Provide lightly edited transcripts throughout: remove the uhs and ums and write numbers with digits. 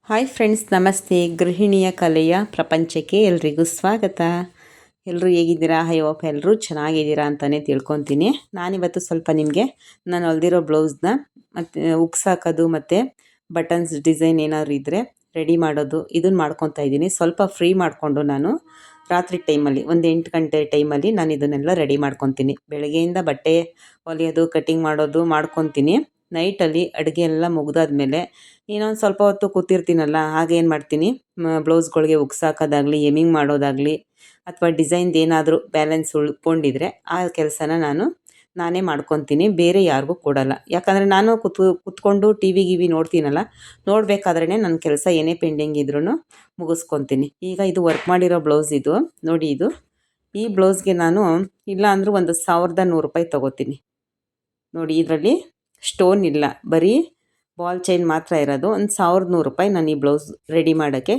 Hi friends, ನಮಸ್ತೆ. ಗೃಹಿಣಿಯ ಕಲೆಯ ಪ್ರಪಂಚಕ್ಕೆ ಎಲ್ರಿಗೂ ಸ್ವಾಗತ. ಎಲ್ಲರೂ ಹೇಗಿದ್ದೀರಾ? ಐ ಹೋಪ್ ಎಲ್ಲರೂ ಚೆನ್ನಾಗಿದ್ದೀರಾ ಅಂತಲೇ ತಿಳ್ಕೊತೀನಿ. ನಾನಿವತ್ತು ಸ್ವಲ್ಪ ನಿಮಗೆ ನಾನು ಹೊಲ್ದಿರೋ ಬ್ಲೌಸ್ನ ಮತ್ತು ಉಕ್ಸ್ ಹಾಕೋದು ಮತ್ತು ಬಟನ್ಸ್ ಡಿಸೈನ್ ಏನಾದ್ರು ಇದ್ದರೆ ರೆಡಿ ಮಾಡೋದು ಇದನ್ನು ಮಾಡ್ಕೊತಾ ಇದ್ದೀನಿ. ಸ್ವಲ್ಪ ಫ್ರೀ ಮಾಡಿಕೊಂಡು ನಾನು ರಾತ್ರಿ ಟೈಮಲ್ಲಿ ಒಂದು 8 ಗಂಟೆ ಟೈಮಲ್ಲಿ ನಾನು ಇದನ್ನೆಲ್ಲ ರೆಡಿ ಮಾಡ್ಕೊತೀನಿ. ಬೆಳಗ್ಗೆಯಿಂದ ಬಟ್ಟೆ ಹೊಲಿಯೋದು ಕಟ್ಟಿಂಗ್ ಮಾಡೋದು ಮಾಡ್ಕೊತೀನಿ. ನೈಟಲ್ಲಿ ಅಡುಗೆ ಎಲ್ಲ ಮುಗ್ದಾದ್ಮೇಲೆ ಇನ್ನೊಂದು ಸ್ವಲ್ಪ ಹೊತ್ತು ಕೂತಿರ್ತೀನಲ್ಲ, ಆಗೇನು ಮಾಡ್ತೀನಿ, ಬ್ಲೌಸ್ಗಳಿಗೆ ಉಕ್ಸ್ ಹಾಕೋದಾಗಲಿ ಎಮಿಂಗ್ ಮಾಡೋದಾಗಲಿ ಅಥವಾ ಡಿಸೈನ್ದು ಏನಾದರೂ ಬ್ಯಾಲೆನ್ಸ್ ಉಳ್ಕೊಂಡಿದ್ರೆ ಆ ಕೆಲಸನ ನಾನೇ ಮಾಡ್ಕೊತೀನಿ. ಬೇರೆ ಯಾರಿಗೂ ಕೊಡಲ್ಲ. ಯಾಕಂದರೆ ನಾನು ಕುತ್ಕೊಂಡು ಟಿ ವಿ ನೋಡ್ತೀನಲ್ಲ, ನೋಡಬೇಕಾದ್ರೇ ನನ್ನ ಕೆಲಸ ಏನೇ ಪೆಂಡಿಂಗ್ ಇದ್ರೂ ಮುಗಿಸ್ಕೊತೀನಿ. ಈಗ ಇದು ವರ್ಕ್ ಮಾಡಿರೋ ಬ್ಲೌಸ್ ಇದು ನೋಡಿ. ಈ ಬ್ಲೌಸ್ಗೆ ನಾನು ಇಲ್ಲ ಅಂದರೂ ಒಂದು 1100 ರೂಪಾಯಿ ತೊಗೋತೀನಿ. ನೋಡಿ, ಇದರಲ್ಲಿ ಸ್ಟೋನ್ ಇಲ್ಲ, ಬರೀ ಬಾಲ್ ಚೈನ್ ಮಾತ್ರ ಇರೋದು. ಒಂದು 1100 ರೂಪಾಯಿ ನಾನು ಈ ಬ್ಲೌಸ್ ರೆಡಿ ಮಾಡೋಕ್ಕೆ,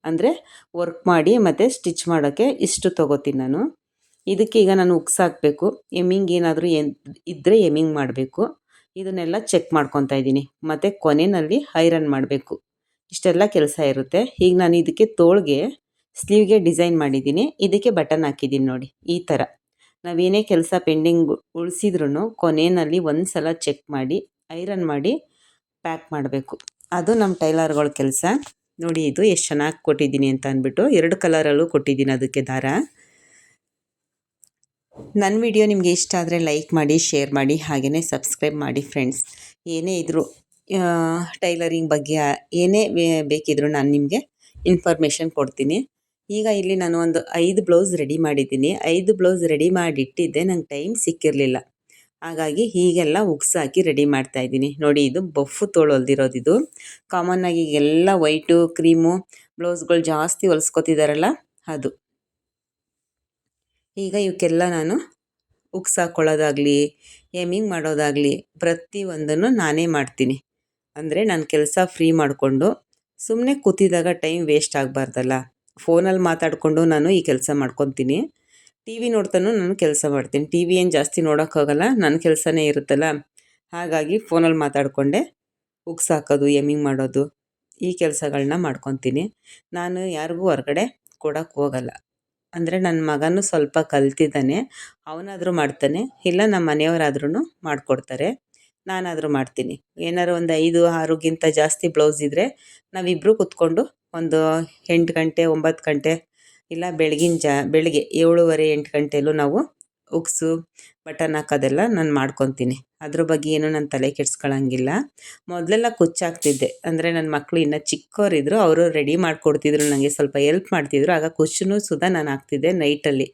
ಅಂದರೆ ವರ್ಕ್ ಮಾಡಿ ಮತ್ತು ಸ್ಟಿಚ್ ಮಾಡೋಕ್ಕೆ ಇಷ್ಟು ತೊಗೋತೀನಿ ನಾನು. ಇದಕ್ಕೆ ಈಗ ನಾನು ಉಕ್ಸ್ ಹಾಕಬೇಕು. ಎಮ್ಮಿಂಗ್ ಏನಾದರೂ ಇದ್ದರೆ ಎಮ್ಮಿಂಗ್ ಮಾಡಬೇಕು. ಇದನ್ನೆಲ್ಲ ಚೆಕ್ ಮಾಡ್ಕೊತಾ ಇದ್ದೀನಿ. ಮತ್ತು ಕೊನೆಯಲ್ಲಿ ಐರನ್ ಮಾಡಬೇಕು. ಇಷ್ಟೆಲ್ಲ ಕೆಲಸ ಇರುತ್ತೆ. ಈಗ ನಾನು ಇದಕ್ಕೆ ತೋಳಿಗೆ ಸ್ಲೀವ್ಗೆ ಡಿಸೈನ್ ಮಾಡಿದ್ದೀನಿ. ಇದಕ್ಕೆ ಬಟನ್ ಹಾಕಿದ್ದೀನಿ ನೋಡಿ. ಈ ಥರ ನಾವೇನೇ ಕೆಲಸ ಪೆಂಡಿಂಗ್ ಉಳಿಸಿದ್ರೂ ಕೊನೆಯಲ್ಲಿ ಒಂದು ಸಲ ಚೆಕ್ ಮಾಡಿ ಐರನ್ ಮಾಡಿ ಪ್ಯಾಕ್ ಮಾಡಬೇಕು. ಅದು ನಮ್ಮ ಟೈಲರ್ಗಳ ಕೆಲಸ. ನೋಡಿ, ಇದು ಎಷ್ಟು ಚೆನ್ನಾಗಿ ಕೊಟ್ಟಿದ್ದೀನಿ ಅಂತ ಅಂದ್ಬಿಟ್ಟು 2 ಕಲರಲ್ಲೂ ಕೊಟ್ಟಿದ್ದೀನಿ ಅದಕ್ಕೆ ದಾರ. ನನ್ನ ವಿಡಿಯೋ ನಿಮಗೆ ಇಷ್ಟ ಆದರೆ ಲೈಕ್ ಮಾಡಿ, ಶೇರ್ ಮಾಡಿ, ಹಾಗೆಯೇ ಸಬ್ಸ್ಕ್ರೈಬ್ ಮಾಡಿ ಫ್ರೆಂಡ್ಸ್. ಏನೇ ಇದ್ದರೂ ಟೈಲರಿಂಗ್ ಬಗ್ಗೆ ಏನೇ ಬೇಕಿದ್ರೂ ನಾನು ನಿಮಗೆ ಇನ್ಫಾರ್ಮೇಷನ್ ಕೊಡ್ತೀನಿ. ಈಗ ಇಲ್ಲಿ ನಾನು ಒಂದು 5 ಬ್ಲೌಸ್ ರೆಡಿ ಮಾಡಿದ್ದೀನಿ. 5 ಬ್ಲೌಸ್ ರೆಡಿ ಮಾಡಿಟ್ಟಿದ್ದೆ, ನಂಗೆ ಟೈಮ್ ಸಿಕ್ಕಿರಲಿಲ್ಲ. ಹಾಗಾಗಿ ಹೀಗೆಲ್ಲ ಉಕ್ಸ್ ಹಾಕಿ ರೆಡಿ ಮಾಡ್ತಾಯಿದ್ದೀನಿ. ನೋಡಿ, ಇದು ಬಫ್ ತೋಳು ಹೊಲ್ದಿರೋದು. ಇದು ಕಾಮನ್ನಾಗಿ ಎಲ್ಲ ವೈಟು ಕ್ರೀಮು ಬ್ಲೌಸ್ಗಳು ಜಾಸ್ತಿ ಹೊಲ್ಸ್ಕೊತಿದ್ದಾರಲ್ಲ, ಅದು. ಈಗ ಇವಕ್ಕೆಲ್ಲ ನಾನು ಉಕ್ಸ್ ಹಾಕ್ಕೊಳ್ಳೋದಾಗಲಿ ಎಮಿಂಗ್ ಮಾಡೋದಾಗಲಿ ಪ್ರತಿಯೊಂದನ್ನು ನಾನೇ ಮಾಡ್ತೀನಿ. ಅಂದರೆ ನಾನು ಕೆಲಸ ಫ್ರೀ ಮಾಡಿಕೊಂಡು ಸುಮ್ಮನೆ ಕೂತಿದ್ದಾಗ ಟೈಮ್ ವೇಸ್ಟ್ ಆಗಬಾರ್ದಲ್ಲ. ಫೋನಲ್ಲಿ ಮಾತಾಡಿಕೊಂಡು ನಾನು ಈ ಕೆಲಸ ಮಾಡ್ಕೊತೀನಿ. ಟಿ ವಿ ನೋಡ್ತಾನೂ ನಾನು ಕೆಲಸ ಮಾಡ್ತೀನಿ. ಟಿ ವಿ ಏನು ಜಾಸ್ತಿ ನೋಡೋಕ್ಕಾಗಲ್ಲ, ನನ್ನ ಕೆಲಸನೇ ಇರುತ್ತಲ್ಲ. ಹಾಗಾಗಿ ಫೋನಲ್ಲಿ ಮಾತಾಡಿಕೊಂಡೆ ಉಕ್ಸ್ ಹಾಕೋದು ಎಮ್ಮಿಂಗ್ ಮಾಡೋದು ಈ ಕೆಲಸಗಳನ್ನ ಮಾಡ್ಕೊತೀನಿ. ನಾನು ಯಾರಿಗೂ ಹೊರಗಡೆ ಕೊಡೋಕ್ಕೆ ಹೋಗಲ್ಲ. ಅಂದರೆ ನನ್ನ ಮಗನೂ ಸ್ವಲ್ಪ ಕಲ್ತಿದ್ದಾನೆ, ಅವನಾದರೂ ಮಾಡ್ತಾನೆ, ಇಲ್ಲ ನಮ್ಮ ಮನೆಯವರಾದ್ರೂ ಮಾಡಿಕೊಡ್ತಾರೆ, ನಾನಾದರೂ ಮಾಡ್ತೀನಿ. ಏನಾದ್ರು ಒಂದು 5-6ಗಿಂತ ಜಾಸ್ತಿ ಬ್ಲೌಸ್ ಇದ್ದರೆ ನಾವಿಬ್ಬರು ಕೂತ್ಕೊಂಡು ಒಂದು 8 ಗಂಟೆ 9 ಗಂಟೆ ಇಲ್ಲ ಬೆಳಗ್ಗೆ 7:30-8 ಗಂಟೆಲೂ ನಾವು ಉಕ್ಸು ಬಟನ್ ಹಾಕೋದೆಲ್ಲ ನಾನು ಮಾಡ್ಕೊತೀನಿ. ಅದ್ರ ಬಗ್ಗೆ ಏನೂ ನಾನು ತಲೆ ಕೆಡಿಸ್ಕೊಳ್ಳೋಂಗಿಲ್ಲ. ಮೊದಲೆಲ್ಲ ಕುಚ್ಚಾಕ್ತಿದ್ದೆ. ಅಂದರೆ ನನ್ನ ಮಕ್ಕಳು ಇನ್ನೂ ಚಿಕ್ಕವರಿದ್ದರು, ಅವರು ರೆಡಿ ಮಾಡಿಕೊಡ್ತಿದ್ರು, ನನಗೆ ಸ್ವಲ್ಪ ಹೆಲ್ಪ್ ಮಾಡ್ತಿದ್ರು. ಆಗ ಕುಚ್ಚೂ ಸುಧಾ ನಾನು ಹಾಕ್ತಿದ್ದೆ ನೈಟಲ್ಲಿ.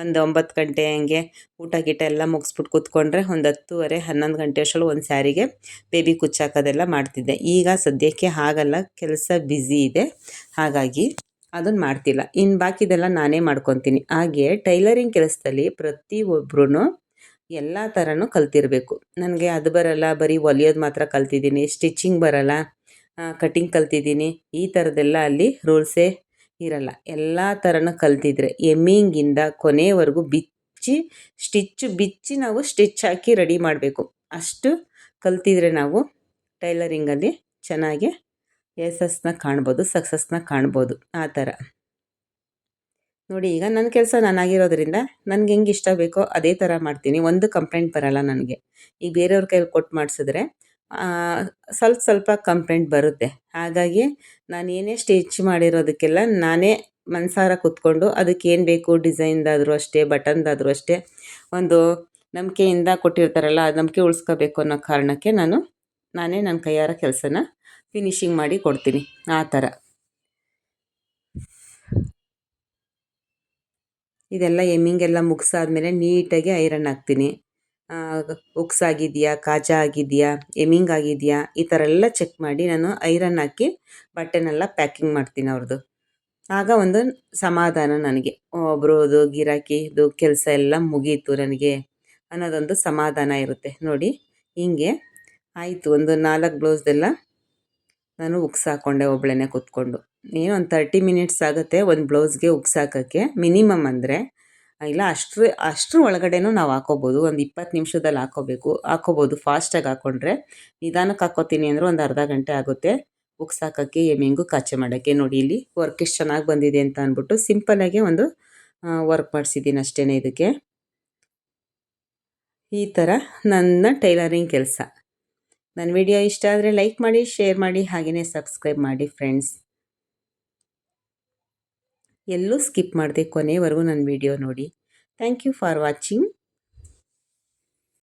ಒಂದು 9 ಗಂಟೆ ಹಂಗೆ ಊಟ ಗೀಟ ಎಲ್ಲ ಮುಗಿಸ್ಬಿಟ್ಟು ಕೂತ್ಕೊಂಡ್ರೆ ಒಂದು 10:30-11 ಗಂಟೆ ಅಷ್ಟರಲ್ಲಿ ಒಂದು ಸ್ಯಾರಿಗೆ ಬೇಬಿ ಕುಚ್ಚಾಕೋದೆಲ್ಲ ಮಾಡ್ತಿದ್ದೆ. ಈಗ ಸದ್ಯಕ್ಕೆ ಆಗಲ್ಲ, ಕೆಲಸ ಬ್ಯುಸಿ ಇದೆ, ಹಾಗಾಗಿ ಅದನ್ನು ಮಾಡ್ತಿಲ್ಲ. ಇನ್ನು ಬಾಕಿದೆಲ್ಲ ನಾನೇ ಮಾಡ್ಕೊತೀನಿ. ಹಾಗೆ ಟೈಲರಿಂಗ್ ಕೆಲಸದಲ್ಲಿ ಪ್ರತಿಯೊಬ್ಬರೂ ಎಲ್ಲ ಥರನೂ ಕಲ್ತಿರಬೇಕು. ನನಗೆ ಅದು ಬರಲ್ಲ, ಬರೀ ಹೊಲಿಯೋದು ಮಾತ್ರ ಕಲ್ತಿದ್ದೀನಿ, ಸ್ಟಿಚಿಂಗ್ ಬರಲ್ಲ, ಕಟಿಂಗ್ ಕಲ್ತಿದ್ದೀನಿ, ಈ ಥರದ್ದೆಲ್ಲ ಅಲ್ಲಿ ರೂಲ್ಸೇ ಇರಲ್ಲ. ಎಲ್ಲ ಥರನೂ ಕಲ್ತಿದ್ರೆ ಎಮ್ಮಿಂಗಿಂದ ಕೊನೆವರೆಗೂ ಬಿಚ್ಚಿ ನಾವು ಸ್ಟಿಚ್ ಹಾಕಿ ರೆಡಿ ಮಾಡಬೇಕು. ಅಷ್ಟು ಕಲ್ತಿದ್ರೆ ನಾವು ಟೈಲರಿಂಗಲ್ಲಿ ಚೆನ್ನಾಗಿ ಯಶಸ್ಸನ್ನ ಕಾಣ್ಬೋದು, ಸಕ್ಸಸ್ನ ಕಾಣ್ಬೋದು. ಆ ಥರ ನೋಡಿ. ಈಗ ನನ್ನ ಕೆಲಸ ನಾನಾಗಿರೋದ್ರಿಂದ ನನಗೆ ಹೆಂಗೆ ಇಷ್ಟ ಬೇಕೋ ಅದೇ ಥರ ಮಾಡ್ತೀನಿ. ಒಂದು ಕಂಪ್ಲೇಂಟ್ ಬರಲ್ಲ ನನಗೆ. ಈಗ ಬೇರೆಯವ್ರ ಕೈಲಿ ಕೊಟ್ಟು ಮಾಡಿಸಿದ್ರೆ ಸ್ವಲ್ಪ ಕಂಪ್ಲೇಂಟ್ ಬರುತ್ತೆ. ಹಾಗಾಗಿ ನಾನು ಏನೇ ಸ್ಟಿಚ್ ಮಾಡಿರೋದಕ್ಕೆಲ್ಲ ನಾನೇ ಮನಸಾರ ಕೂತ್ಕೊಂಡು ಅದಕ್ಕೇನು ಬೇಕು, ಡಿಸೈನ್ದಾದರೂ ಅಷ್ಟೇ, ಬಟನ್ದಾದರೂ ಅಷ್ಟೇ, ಒಂದು ನಂಬಿಕೆಯಿಂದ ಕೊಟ್ಟಿರ್ತಾರಲ್ಲ, ಆ ನಂಬಿಕೆ ಉಳಿಸ್ಕೋಬೇಕು ಅನ್ನೋ ಕಾರಣಕ್ಕೆ ನಾನೇ ನನ್ನ ಕೈಯಾರ ಕೆಲಸನ ಫಿನಿಶಿಂಗ್ ಮಾಡಿ ಕೊಡ್ತೀನಿ. ಆ ಥರ ಇದೆಲ್ಲ ಎಮ್ಮಿಂಗೆಲ್ಲ ಮುಗಿಸಾದ್ಮೇಲೆ ನೀಟಾಗಿ ಐರನ್ ಹಾಕ್ತೀನಿ. ಉಕ್ಸ್ ಆಗಿದೆಯಾ, ಕಾಜಾ ಆಗಿದೆಯಾ, ಎಮ್ಮಿಂಗ್ ಆಗಿದೆಯಾ, ಈ ಥರ ಎಲ್ಲ ಚೆಕ್ ಮಾಡಿ ನಾನು ಐರನ್ ಹಾಕಿ ಬಟ್ಟೆನೆಲ್ಲ ಪ್ಯಾಕಿಂಗ್ ಮಾಡ್ತೀನಿ ಅವ್ರದ್ದು. ಆಗ ಒಂದು ಸಮಾಧಾನ ನನಗೆ, ಒಬ್ರದ್ದು ಗಿರಾಕಿದು ಕೆಲಸ ಎಲ್ಲ ಮುಗೀತು ನನಗೆ ಅನ್ನೋದೊಂದು ಸಮಾಧಾನ ಇರುತ್ತೆ. ನೋಡಿ, ಹೀಗೆ ಆಯಿತು. ಒಂದು 4 ಬ್ಲೌಸ್ದೆಲ್ಲ ನಾನು ಉಕ್ಸ್ ಹಾಕ್ಕೊಂಡೆ ಒಬ್ಬಳೇ ಕೂತ್ಕೊಂಡು. ಏನೋ ಒಂದು 30 ಮಿನಿಟ್ಸ್ ಆಗುತ್ತೆ ಒಂದು ಬ್ಲೌಸ್ಗೆ ಉಕ್ಸ್ ಹಾಕೋಕ್ಕೆ ಮಿನಿಮಮ್. ಅಂದರೆ ಇಲ್ಲ ಅಷ್ಟರ ಒಳಗಡೆನೂ ನಾವು ಹಾಕ್ಕೋಬೋದು. ಒಂದು 20 ನಿಮಿಷದಲ್ಲಿ ಹಾಕ್ಕೋಬೋದು. ಫಾಸ್ಟಾಗಿ ಹಾಕ್ಕೊಂಡ್ರೆ. ನಿಧಾನಕ್ಕೆ ಹಾಕ್ಕೋತೀನಿ ಅಂದರೆ ಒಂದು ಅರ್ಧ ಗಂಟೆ ಆಗುತ್ತೆ. ಉಕ್ಸಾಕೋಕ್ಕೆ ಎಮ್ಮಿಂಗು ಕಾಚೆ ಮಾಡೋಕ್ಕೆ. ನೋಡಿ ಇಲ್ಲಿ ವರ್ಕ್ ಎಷ್ಟು ಚೆನ್ನಾಗಿ ಬಂದಿದೆ ಅಂತ ಅಂದ್ಬಿಟ್ಟು ಸಿಂಪಲ್ಲಾಗೆ ಒಂದು ವರ್ಕ್ ಮಾಡಿಸಿದ್ದೀನಿ ಅಷ್ಟೇ ಇದಕ್ಕೆ. ಈ ಥರ ನನ್ನ ಟೈಲರಿಂಗ್ ಕೆಲಸ. ನನ್ನ ವಿಡಿಯೋ ಇಷ್ಟ ಆದರೆ ಲೈಕ್ ಮಾಡಿ, ಶೇರ್ ಮಾಡಿ, ಹಾಗೆಯೇ ಸಬ್ಸ್ಕ್ರೈಬ್ ಮಾಡಿ ಫ್ರೆಂಡ್ಸ್. ಎಲ್ಲೂ ಸ್ಕಿಪ್ ಮಾಡದೆ ಕೊನೆವರೆಗೂ ನನ್ನ ವಿಡಿಯೋ ನೋಡಿ. Thank you for watching.